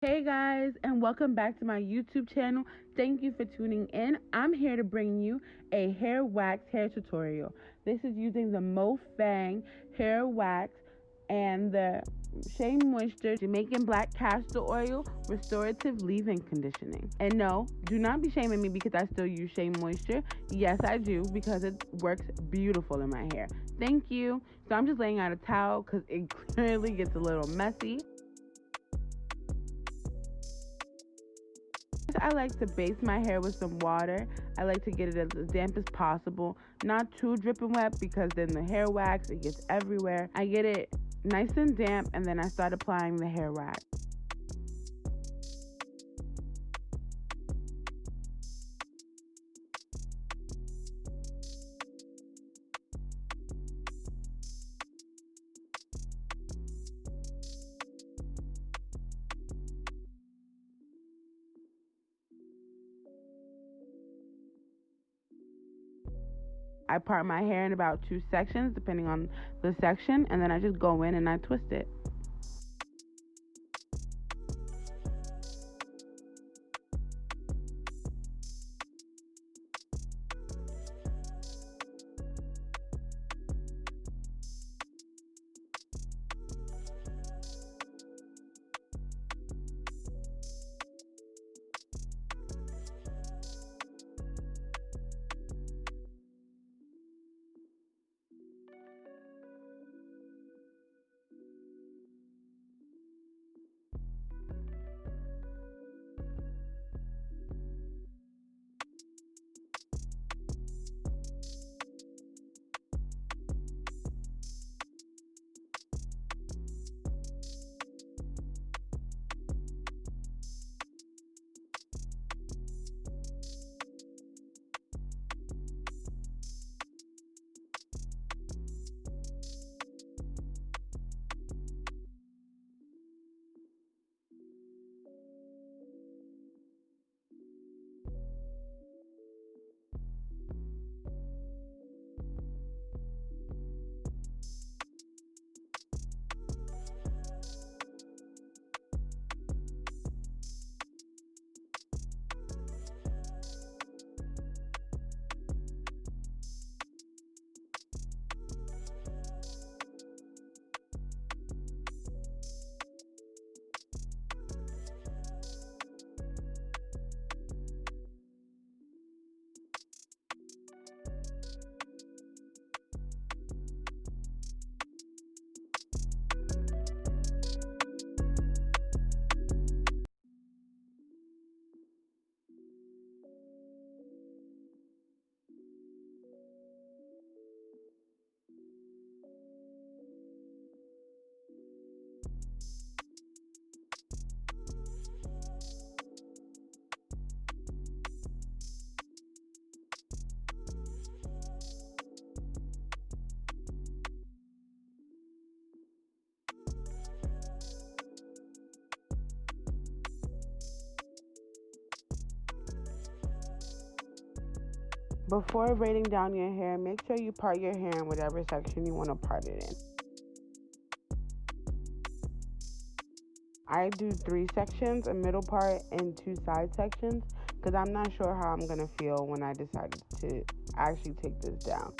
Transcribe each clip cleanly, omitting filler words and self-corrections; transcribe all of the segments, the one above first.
Hey guys, and welcome back to my YouTube channel. Thank you for tuning in. I'm here to bring you a hair wax hair tutorial. This is using the Fang hair wax and the Shea Moisture Jamaican Black Castor Oil Restorative Leave-In Conditioning. And no, do not be shaming me because I still use Shea Moisture. Yes, I do, because it works beautiful in my hair. Thank you. So I'm just laying out a towel because it clearly gets a little messy. I like to base my hair with some water. I like to get it as damp as possible, not too dripping wet because then the hair wax, it gets everywhere. I get it nice and damp and then I start applying the hair wax. I part my hair in about 2 sections depending on the section, and then I just go in and I twist it. Before braiding down your hair, make sure you part your hair in whatever section you want to part it in. I do 3 sections, a middle part and 2 side sections, because I'm not sure how I'm going to feel when I decided to actually take this down.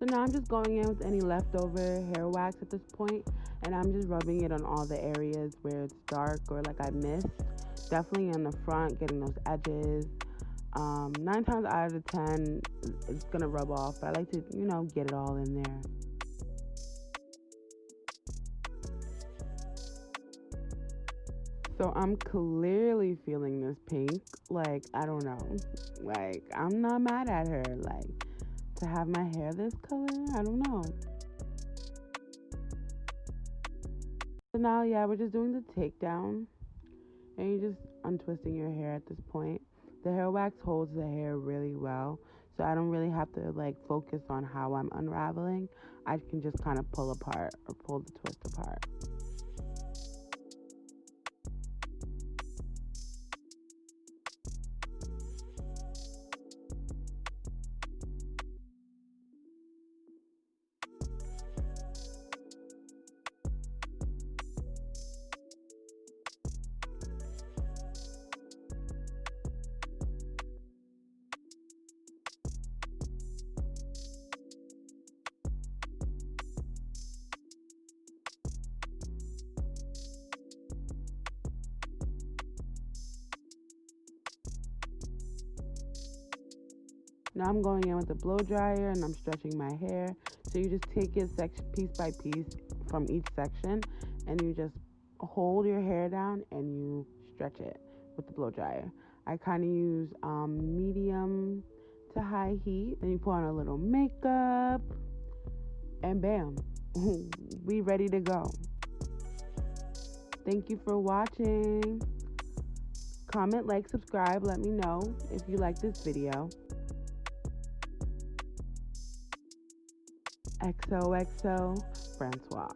So now I'm just going in with any leftover hair wax at this point, and I'm just rubbing it on all the areas where it's dark or like I missed. Definitely in the front, getting those edges. 9 times out of 10, it's gonna rub off, but I like to, get it all in there. So I'm clearly feeling this pink. Like, I don't know. Like, I'm not mad at her. Like, to have my hair this color, I don't know. So now, yeah, we're just doing the takedown. And you're just untwisting your hair at this point. The hair wax holds the hair really well. So I don't really have to, like, focus on how I'm unraveling. I can just kind of pull apart or pull the twist apart. Now I'm going in with a blow dryer and I'm stretching my hair. So you just take it piece by piece from each section and you just hold your hair down and you stretch it with the blow dryer. I kind of use medium to high heat. Then you put on a little makeup and bam, we ready to go. Thank you for watching. Comment, like, subscribe. Let me know if you like this video. XOXO Francois.